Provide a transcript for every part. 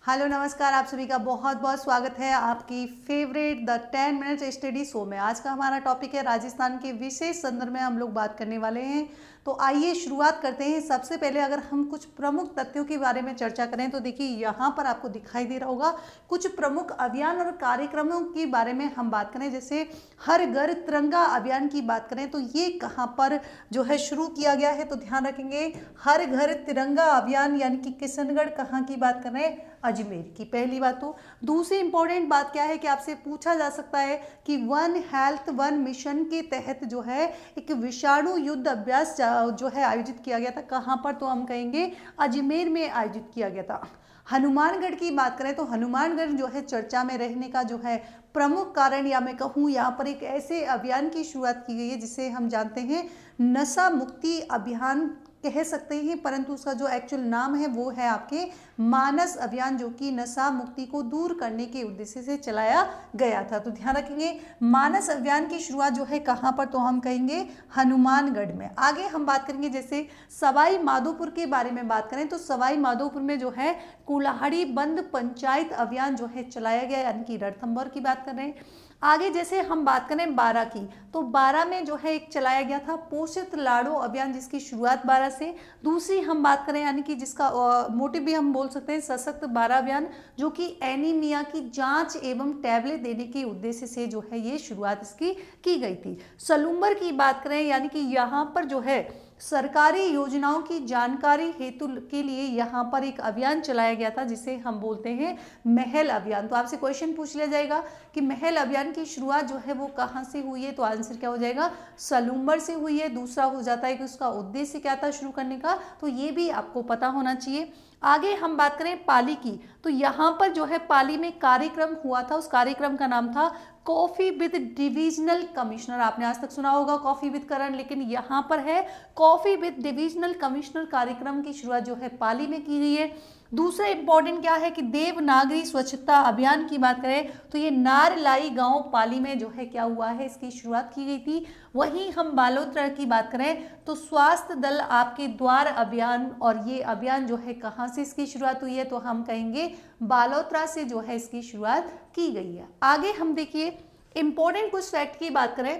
Hello नमस्कार, आप सभी का बहुत बहुत स्वागत है आपकी favourite the 10 minutes study show में। आज का हमारा टॉपिक है राजस्थान के विशेष संदर्भ में हम लोग बात करने वाले हैं। तो आइए शुरुआत करते हैं। सबसे पहले अगर हम कुछ प्रमुख तथ्यों के बारे में चर्चा करें तो देखिए यहाँ पर आपको दिखाई दे रहा होगा कुछ प्रमुख अभियान और कार्यक्रमों के बारे में हम बात करें। जैसे हर घर तिरंगा अभियान की बात करें तो ये कहाँ पर जो है शुरू किया गया है, तो ध्यान रखेंगे हर घर तिरंगा अभियान यानी कि किशनगढ़ कहाँ की बात कर रहे हैं, अजमेर की। पहली बात। तो दूसरी इंपॉर्टेंट बात क्या है कि आपसे पूछा जा सकता है कि वन हेल्थ वन मिशन के तहत जो है एक विषाणु युद्ध अभ्यास जो है आयोजित किया गया था। कहाँ पर, तो हम कहेंगे अजमेर में आयोजित किया गया था। हनुमानगढ़ की बात करें तो हनुमानगढ़ जो है चर्चा में रहने का जो है प्रमुख कारण, या मैं कहूँ यहाँ पर एक ऐसे अभियान की शुरुआत की गई है जिसे हम जानते हैं नशा मुक्ति अभियान कह सकते हैं, परंतु उसका जो एक्चुअल नाम है वो है आपके मानस अभियान, जो कि नशा मुक्ति को दूर करने के उद्देश्य से चलाया गया था। तो ध्यान रखेंगे मानस अभियान की शुरुआत जो है कहाँ पर, तो हम कहेंगे हनुमानगढ़ में। आगे हम बात करेंगे जैसे सवाई माधोपुर के बारे में बात करें तो सवाई माधोपुर में जो है कुल्हाड़ी बंद पंचायत अभियान जो है चलाया गया, यानी कि रणथंभौर की बात कर रहे हैं। आगे जैसे हम बात करें बारा की, तो बारा में जो है एक चलाया गया था पोषित लाड़ो अभियान, जिसकी शुरुआत बारा से। दूसरी हम बात करें यानी कि जिसका मोटिव भी हम बोल सकते हैं सशक्त बारा अभियान, जो कि एनीमिया की जांच एवं टैबलेट देने के उद्देश्य से जो है ये शुरुआत इसकी की गई थी। सलूम्बर की बात करें यानी कि यहाँ पर जो है सरकारी योजनाओं की जानकारी हेतु के लिए यहाँ पर एक अभियान चलाया गया था जिसे हम बोलते हैं महल अभियान। तो आपसे क्वेश्चन पूछ लिया जाएगा कि महल अभियान की शुरुआत जो है वो कहाँ से हुई है, तो आंसर क्या हो जाएगा, सलूम्बर से हुई है। दूसरा हो जाता है कि उसका उद्देश्य क्या था शुरू करने का, तो ये भी आपको पता होना चाहिए। आगे हम बात करें पाली की, तो यहाँ पर जो है पाली में कार्यक्रम हुआ था, उस कार्यक्रम का नाम था कॉफी विद डिविजनल कमिश्नर। आपने आज तक सुना होगा कॉफी विद करण, लेकिन यहाँ पर है कॉफी विद डिविजनल कमिश्नर। कार्यक्रम की शुरुआत जो है पाली में की गई है। दूसरा इंपॉर्टेंट क्या है कि देवनागरी स्वच्छता अभियान की बात करें तो ये नारलाई गांव पाली में जो है क्या हुआ है, इसकी शुरुआत की गई थी। वहीं हम बालोतरा की बात करें तो स्वास्थ्य दल आपके द्वार अभियान, और ये अभियान जो है कहाँ से इसकी शुरुआत हुई है, तो हम कहेंगे बालोतरा से जो है इसकी शुरुआत की गई है। आगे हम देखिए इंपॉर्टेंट कुछ फैक्ट की बात करें,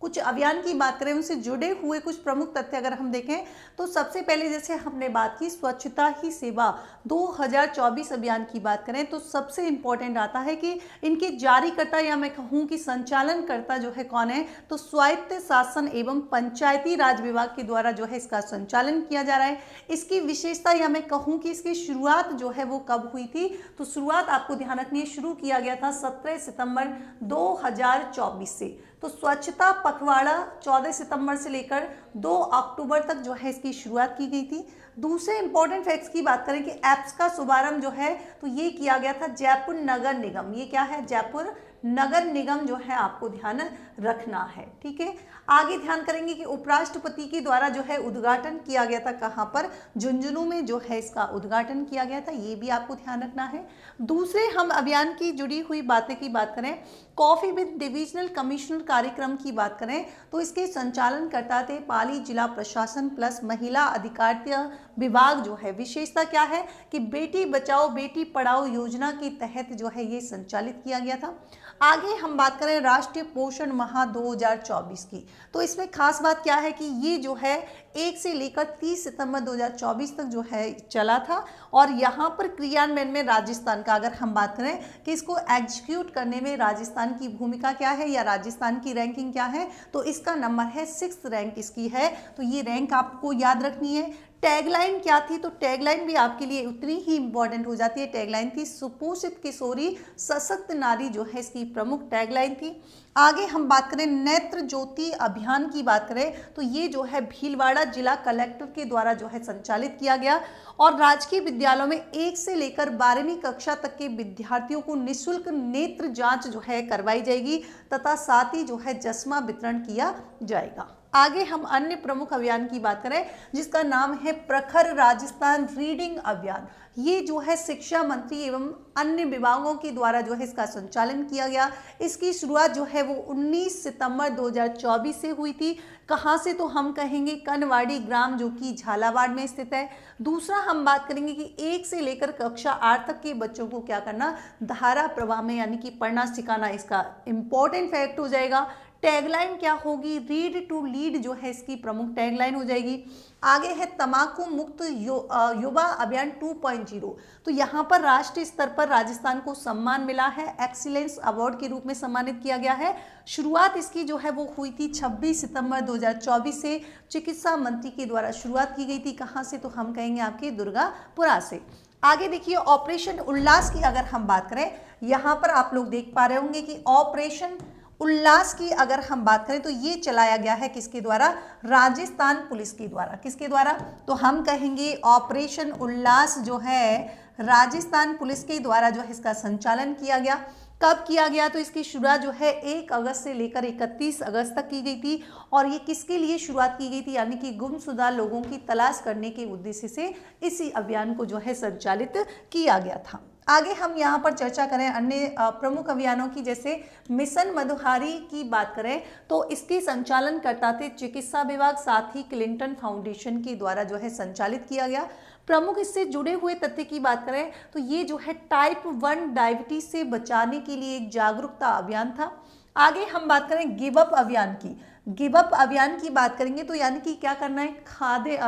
कुछ अभियान की बात करें, उनसे जुड़े हुए कुछ प्रमुख तथ्य अगर हम देखें तो सबसे पहले जैसे हमने बात की स्वच्छता ही सेवा 2024 अभियान की बात करें तो सबसे इंपॉर्टेंट आता है कि इनके जारीकर्ता या मैं कहूँ कि संचालनकर्ता जो है कौन है, तो स्वायत्त शासन एवं पंचायती राज विभाग के द्वारा जो है इसका संचालन किया जा रहा है। इसकी विशेषता या मैं कहूँ कि इसकी शुरुआत जो है वो कब हुई थी, तो शुरुआत आपको ध्यान रखनी है, शुरू किया गया था 17 सितंबर 2024 से। तो स्वच्छता पखवाड़ा 14 सितंबर से लेकर 2 अक्टूबर तक जो है इसकी शुरुआत की गई थी। दूसरे इंपॉर्टेंट फैक्ट्स की बात करें कि एप्स का शुभारंभ जो है तो ये किया गया था जयपुर नगर निगम। ये क्या है, जयपुर नगर निगम जो है आपको ध्यान रखना है, ठीक है। आगे ध्यान करेंगे कि उपराष्ट्रपति के द्वारा जो है उद्घाटन किया गया था, कहाँ पर, झुंझुनू में जो है इसका उद्घाटन किया गया था, ये भी आपको ध्यान रखना है। दूसरे हम अभियान की जुड़ी हुई बातें की बात करें, कॉफी विद डिविजनल कमिश्नर कार्यक्रम की बात करें तो इसके संचालन करता थे पाली जिला प्रशासन प्लस महिला अधिकारिता विभाग जो है। विशेषता क्या है कि बेटी बचाओ बेटी पढ़ाओ योजना के तहत जो है ये संचालित किया गया था। आगे हम बात करें राष्ट्रीय पोषण माह 2024 की, तो इसमें खास बात क्या है कि ये जो है 1 से लेकर 30 सितंबर 2024 तक जो है चला था, और यहाँ पर क्रियान्वयन में राजस्थान का अगर हम बात करें कि इसको एग्जीक्यूट करने में राजस्थान की भूमिका क्या है या राजस्थान की रैंकिंग क्या है, तो इसका नंबर है 6th रैंक इसकी है। तो ये रैंक आपको याद रखनी है। टैगलाइन क्या थी, तो टैगलाइन भी आपके लिए उतनी ही इंपॉर्टेंट हो जाती है। टैगलाइन थी सुपोषित किशोरी सशक्त नारी जो है इसकी प्रमुख टैगलाइन थी। आगे हम बात करें नेत्र ज्योति अभियान की बात करें तो ये जो है भीलवाड़ा जिला कलेक्टर के द्वारा जो है संचालित किया गया, और राजकीय विद्यालयों में 1 से लेकर 12वीं कक्षा तक के विद्यार्थियों को निःशुल्क नेत्र जांच जो है करवाई जाएगी, तथा साथ ही जो है चश्मा वितरण किया जाएगा। आगे हम अन्य प्रमुख अभियान की बात करें जिसका नाम है प्रखर राजस्थान रीडिंग अभियान। ये जो है शिक्षा मंत्री एवं अन्य विभागों के द्वारा जो है इसका संचालन किया गया। इसकी शुरुआत जो है वो 19 सितंबर 2024 से हुई थी। कहाँ से, तो हम कहेंगे कनवाड़ी ग्राम जो कि झालावाड़ में स्थित है। दूसरा हम बात करेंगे कि 1 से लेकर कक्षा 8 तक के बच्चों को क्या करना, धारा प्रवाह में यानी कि पढ़ना सिखाना इसका इंपॉर्टेंट फैक्ट हो जाएगा। टैगलाइन क्या होगी, रीड टू लीड जो है इसकी प्रमुख टैगलाइन हो जाएगी। आगे है तंबाकू मुक्त युवा अभियान 2.0। तो यहाँ पर राष्ट्रीय स्तर पर राजस्थान को सम्मान मिला है, एक्सीलेंस अवार्ड के रूप में सम्मानित किया गया है। शुरुआत इसकी जो है वो हुई थी 26 सितंबर 2024 से, चिकित्सा मंत्री के द्वारा शुरुआत की गई थी। कहाँ से, तो हम कहेंगे आपके दुर्गापुरा से। आगे देखिए ऑपरेशन उल्लास की अगर हम बात करें, यहाँ पर आप लोग देख पा रहे होंगे कि ऑपरेशन उल्लास की अगर हम बात करें तो ये चलाया गया है किसके द्वारा, राजस्थान पुलिस के द्वारा। किसके द्वारा, तो हम कहेंगे ऑपरेशन उल्लास जो है राजस्थान पुलिस के द्वारा जो है इसका संचालन किया गया। कब किया गया, तो इसकी शुरुआत जो है 1 अगस्त से लेकर 31 अगस्त तक की गई थी। और ये किसके लिए शुरुआत की गई थी, यानी कि गुमशुदा लोगों की तलाश करने के उद्देश्य से इसी अभियान को जो है संचालित किया गया था। आगे हम यहाँ पर चर्चा करें अन्य प्रमुख अभियानों की, जैसे मिशन मधुहारी की बात करें तो इसके संचालन करता थे चिकित्सा विभाग, साथ ही क्लिंटन फाउंडेशन के द्वारा जो है संचालित किया गया। प्रमुख इससे जुड़े हुए तथ्य की बात करें तो ये जो है टाइप 1 डायबिटीज से बचाने के लिए एक जागरूकता अभियान था। आगे हम बात करें गिव अप अभियान की। गिव अप अभियान की बात करेंगे तो यानी कि क्या करना है,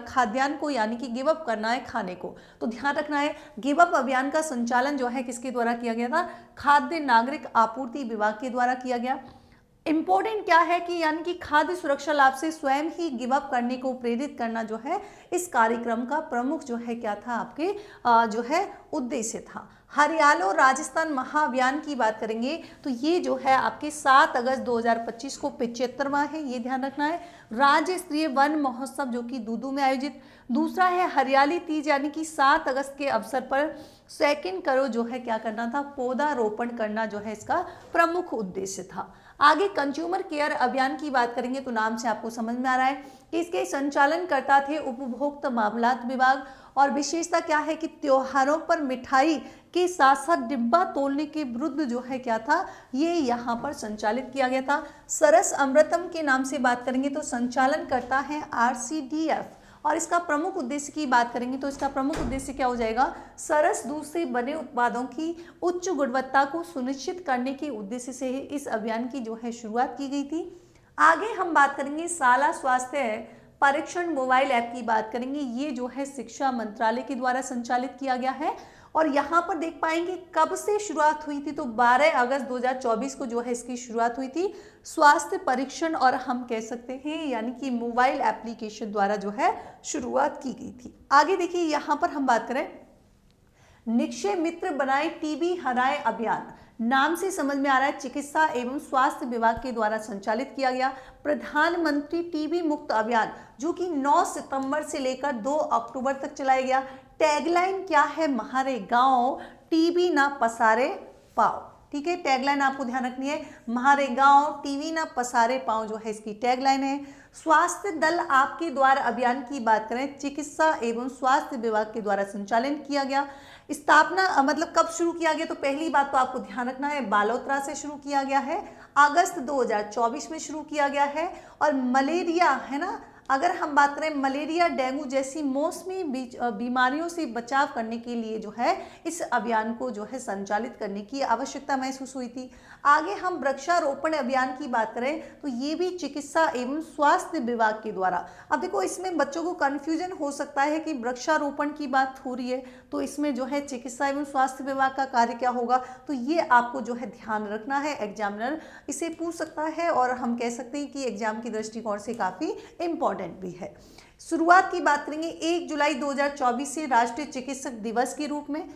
खाद्यान्न को यानी कि गिव अप करना है खाने को। तो ध्यान रखना है गिव अप अभियान का संचालन जो है किसके द्वारा किया गया था, खाद्य नागरिक आपूर्ति विभाग के द्वारा किया गया। इंपॉर्टेंट क्या है कि यानी कि खाद्य सुरक्षा लाभ से स्वयं ही गिव अप करने को प्रेरित करना जो है इस कार्यक्रम का प्रमुख जो है क्या था, आपके जो है उद्देश्य था। हरियालो राजस्थान महाअभियान की बात करेंगे तो ये जो है आपके 7 अगस्त 2025 को 75वां है, ये ध्यान रखना है। राज्य स्तरीय वन महोत्सव जो कि दूदू में आयोजित। दूसरा है हरियाली तीज, यानी कि 7 अगस्त के अवसर पर सेकंड करो जो है क्या करना था, पौधारोपण करना जो है इसका प्रमुख उद्देश्य था। आगे कंज्यूमर केयर अभियान की बात करेंगे तो नाम से आपको समझ में आ रहा है कि इसके संचालन करता थे उपभोक्ता मामलात विभाग। और विशेषता क्या है कि त्योहारों पर मिठाई के साथ साथ डिब्बा तोलने के विरुद्ध जो है क्या था, ये यहाँ पर संचालित किया गया था। सरस अमृतम के नाम से बात करेंगे तो संचालन करता है RCDF। और इसका प्रमुख उद्देश्य की बात करेंगे तो इसका प्रमुख उद्देश्य क्या हो जाएगा, सरस दूध से बने उत्पादों की उच्च गुणवत्ता को सुनिश्चित करने के उद्देश्य से इस अभियान की जो है शुरुआत की गई थी। आगे हम बात करेंगे शाला स्वास्थ्य परीक्षण मोबाइल ऐप की बात करेंगे। ये जो है शिक्षा मंत्रालय के द्वारा संचालित किया गया है। और यहाँ पर देख पाएंगे कब से शुरुआत हुई थी, तो 12 अगस्त 2024 को जो है इसकी शुरुआत हुई थी स्वास्थ्य परीक्षण, और हम कह सकते हैं यानी कि मोबाइल एप्लीकेशन द्वारा जो है शुरुआत की गई थी। आगे देखिए यहाँ पर हम बात करें निक्षय मित्र बनाए टीबी हराए अभियान। नाम से समझ में आ रहा है चिकित्सा एवं स्वास्थ्य विभाग के द्वारा संचालित किया गया प्रधानमंत्री टीबी मुक्त अभियान, जो कि 9 सितंबर से लेकर 2 अक्टूबर तक चलाया गया। टैगलाइन क्या है, म्हारे गांव टीबी ना पसारे पाओ। ठीक है, टैगलाइन आपको ध्यान रखनी है, म्हारे गांव टीबी ना पसारे पाओ जो है इसकी टैगलाइन है। स्वास्थ्य दल आपके द्वार अभियान की बात करें चिकित्सा एवं स्वास्थ्य विभाग के द्वारा संचालन किया गया। स्थापना मतलब कब शुरू किया गया, तो पहली बात तो आपको ध्यान रखना है बालोतरा से शुरू किया गया है, अगस्त 2024 में शुरू किया गया है। और मलेरिया है ना, अगर हम बात करें मलेरिया डेंगू जैसी मौसमी बीमारियों से बचाव करने के लिए जो है इस अभियान को जो है संचालित करने की आवश्यकता महसूस हुई थी। आगे हम वृक्षारोपण अभियान की बात करें तो ये भी चिकित्सा एवं स्वास्थ्य विभाग के द्वारा। अब देखो इसमें बच्चों को कन्फ्यूजन हो सकता है कि वृक्षारोपण की बात हो रही है तो इसमें जो है चिकित्सा एवं स्वास्थ्य विभाग का कार्य क्या होगा, तो ये आपको जो है ध्यान रखना है, एग्जामिनर इसे पूछ सकता है और हम कह सकते हैं कि एग्जाम की दृष्टिकोण से काफी इंपॉर्टेंट भी है। शुरुआत की बात करेंगे 1 जुलाई 2024 से राष्ट्रीय चिकित्सक दिवस के रूप में।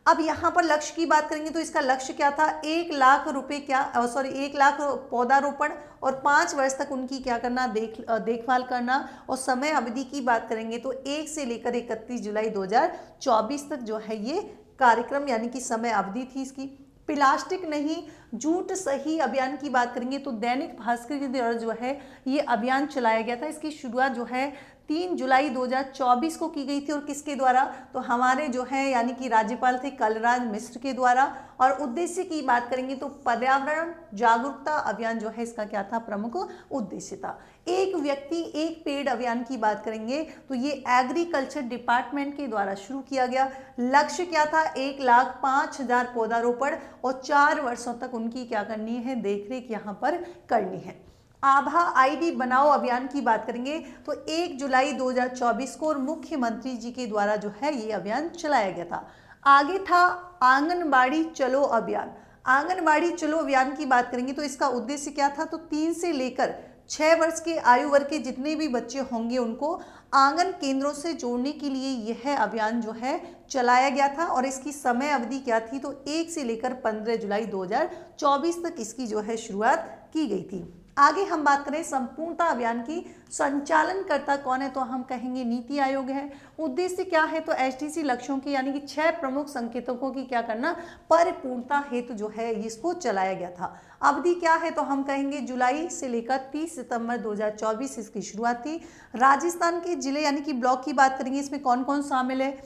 अब यहाँ पर लक्ष्य की बात करेंगे तो इसका लक्ष्य क्या था, 1 लाख रुपए 1 लाख पौधारोपण और 5 वर्ष तक उनकी क्या करना, देखभाल करना। और समय अवधि की बात करेंगे तो 1 से लेकर 31 जुलाई 2024 तक जो है ये कार्यक्रम यानी कि समय अवधि थी इसकी। प्लास्टिक नहीं जूट सही अभियान की बात करेंगे तो दैनिक भास्कर के द्वारा जो है ये अभियान चलाया गया था। इसकी शुरुआत जो है 3 जुलाई 2024 को की गई थी। और किसके द्वारा? तो हमारे जो है यानी कि राज्यपाल थे कलराज मिश्र के द्वारा। और उद्देश्य की बात करेंगे तो पर्यावरण जागरूकता अभियान जो है इसका क्या था? प्रमुख उद्देश्य था। एक व्यक्ति एक पेड़ अभियान की बात करेंगे तो ये एग्रीकल्चर डिपार्टमेंट के द्वारा शुरू किया गया। लक्ष्य क्या था? 1,05,000 पौधारोपण और 4 वर्षों तक उनकी क्या करनी है? देखरेख यहाँ पर करनी है। आभा आईडी बनाओ अभियान की बात करेंगे तो 1 जुलाई 2024 को और मुख्यमंत्री जी के द्वारा जो है ये अभियान चलाया गया था। आगे था आंगनबाड़ी चलो अभियान। आंगनबाड़ी चलो अभियान की बात करेंगे तो इसका उद्देश्य क्या था? तो 3 से लेकर 6 वर्ष के आयु वर्ग के जितने भी बच्चे होंगे उनको आंगन केंद्रों से जोड़ने के लिए यह अभियान जो है चलाया गया था। और इसकी समय अवधि क्या थी? तो 1 से लेकर 15 जुलाई 2024 तक इसकी जो है शुरुआत की गई थी। आगे हम बात करें संपूर्णता अभियान की, संचालनकर्ता कौन है? तो हम कहेंगे नीति आयोग है। उद्देश्य क्या है? तो एसडीजी लक्ष्यों की यानी कि 6 प्रमुख संकेतकों की क्या करना? परिपूर्णता हेतु जो है इसको चलाया गया था। अवधि क्या है? तो हम कहेंगे जुलाई से लेकर 30 सितंबर 2024 इसकी शुरुआत थी। राजस्थान के जिले यानी कि ब्लॉक की बात करेंगे, इसमें कौन कौन शामिल है?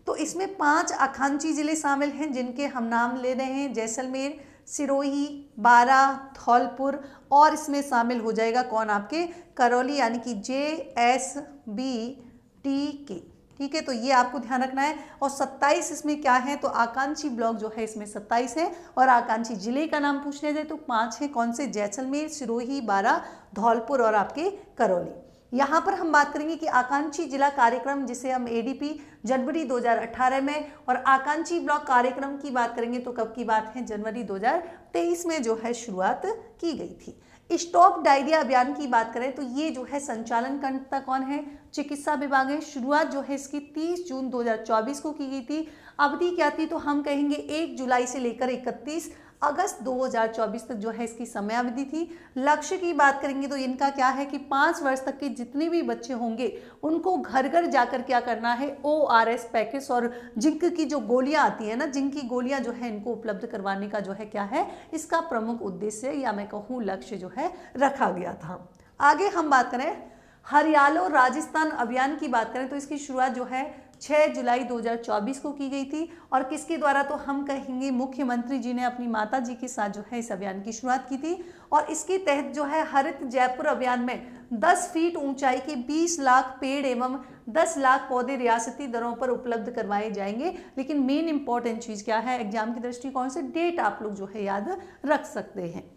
तो इसमें 5 आकांक्षी जिले शामिल हैं जिनके हम नाम ले रहे हैं, जैसलमेर, सिरोही, बारा, धौलपुर और इसमें शामिल हो जाएगा कौन? आपके करौली यानी कि JSBTK। ठीक है, तो ये आपको ध्यान रखना है। और 27 इसमें क्या है? तो आकांक्षी ब्लॉक जो है इसमें 27 है। और आकांक्षी जिले का नाम पूछने जाए तो 5 है। कौन से? जैसलमेर, सिरोही, बारा, धौलपुर और आपके करौली। यहाँ पर हम बात करेंगे कि आकांक्षी जिला कार्यक्रम जिसे हम ADP जनवरी 2018 में, और आकांक्षी ब्लॉक कार्यक्रम की बात करेंगे तो कब की बात है? जनवरी 2023 में जो है शुरुआत की गई थी। स्टॉप डायरिया अभियान की बात करें तो ये जो है संचालनकर्ता कौन है? चिकित्सा विभाग है। शुरुआत जो है इसकी 30 जून 2024 को की गई थी। अवधि क्या थी? तो हम कहेंगे 1 जुलाई से लेकर 31 अगस्त 2024 तक जो है इसकी समयावधि थी। लक्ष्य की बात करेंगे तो इनका क्या है कि 5 वर्ष तक के जितने भी बच्चे होंगे उनको घर घर जाकर क्या करना है? ORS पैकेज और जिंक की जो गोलियां आती है ना, जिंक की गोलियां जो है इनको उपलब्ध करवाने का जो है क्या है? इसका प्रमुख उद्देश्य या मैं कहूँ लक्ष्य जो है रखा गया था। आगे हम बात करें हरियालो राजस्थान अभियान की बात करें तो इसकी शुरुआत जो है 6 जुलाई 2024 को की गई थी। और किसके द्वारा? तो हम कहेंगे मुख्यमंत्री जी ने अपनी माता जी के साथ जो है इस अभियान की शुरुआत की थी। और इसके तहत जो है हरित जयपुर अभियान में 10 फीट ऊंचाई के 20 लाख पेड़ एवं 10 लाख पौधे रियासती दरों पर उपलब्ध करवाए जाएंगे। लेकिन मेन इंपॉर्टेंट चीज क्या है? एग्जाम की दृष्टिकोण से डेट आप लोग जो है याद रख सकते हैं।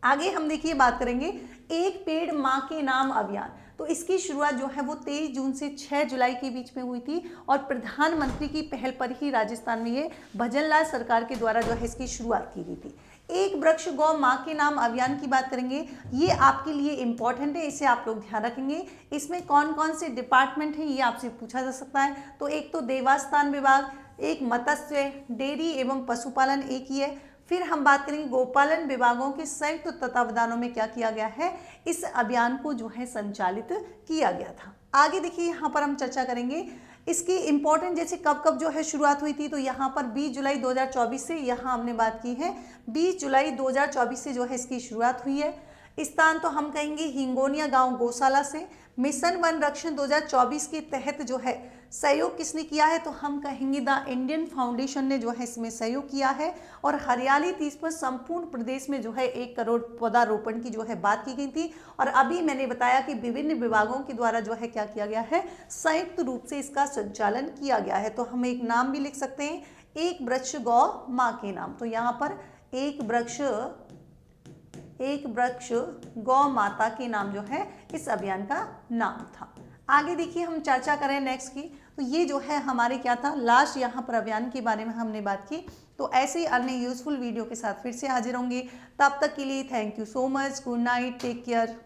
आगे हम देखिए बात करेंगे एक पेड़ माँ के नाम अभियान। तो इसकी शुरुआत जो है वो 23 जून से 6 जुलाई के बीच में हुई थी। और प्रधानमंत्री की पहल पर ही राजस्थान में ये भजनलाल सरकार के द्वारा जो है इसकी शुरुआत की गई थी। एक वृक्ष गौ माँ के नाम अभियान की बात करेंगे, ये आपके लिए इंपॉर्टेंट है, इसे आप लोग ध्यान रखेंगे। इसमें कौन कौन से डिपार्टमेंट हैं ये आपसे पूछा जा सकता है। तो एक तो देवस्थान विभाग, एक मत्स्य, डेयरी एवं पशुपालन एक ही है। फिर हम बात करेंगे गोपालन विभागों के संयुक्त तत्वावधानों में क्या किया गया है? इस अभियान को जो है संचालित किया गया था। आगे देखिए यहाँ पर हम चर्चा करेंगे इसकी इंपॉर्टेंट, जैसे कब कब जो है शुरुआत हुई थी। तो यहाँ पर 20 जुलाई 2024 से, यहाँ हमने बात की है 20 जुलाई 2024 से जो है इसकी शुरुआत हुई है। स्थान तो हम कहेंगे हिंगोनिया गांव गौशाला से। मिशन वन रक्षण 2024 के तहत जो है सहयोग किसने किया है? तो हम कहेंगे द इंडियन फाउंडेशन ने जो है इसमें सहयोग किया है। और हरियाली 30 पर संपूर्ण प्रदेश में जो है 1 करोड़ पौधारोपण की जो है बात की गई थी। और अभी मैंने बताया कि विभिन्न विभागों के द्वारा जो है क्या किया गया है? संयुक्त रूप से इसका संचालन किया गया है। तो हम एक नाम भी लिख सकते हैं, एक वृक्ष गौ माँ के नाम। तो यहाँ पर एक वृक्ष गौ माता के नाम जो है इस अभियान का नाम था। आगे देखिए हम चर्चा करें नेक्स्ट की, तो ये जो है हमारे क्या था? लास्ट यहाँ पर अभियान के बारे में हमने बात की। तो ऐसे ही अन्य यूजफुल वीडियो के साथ फिर से हाजिर होंगे। तब तक के लिए thank you so much. Good night, take care.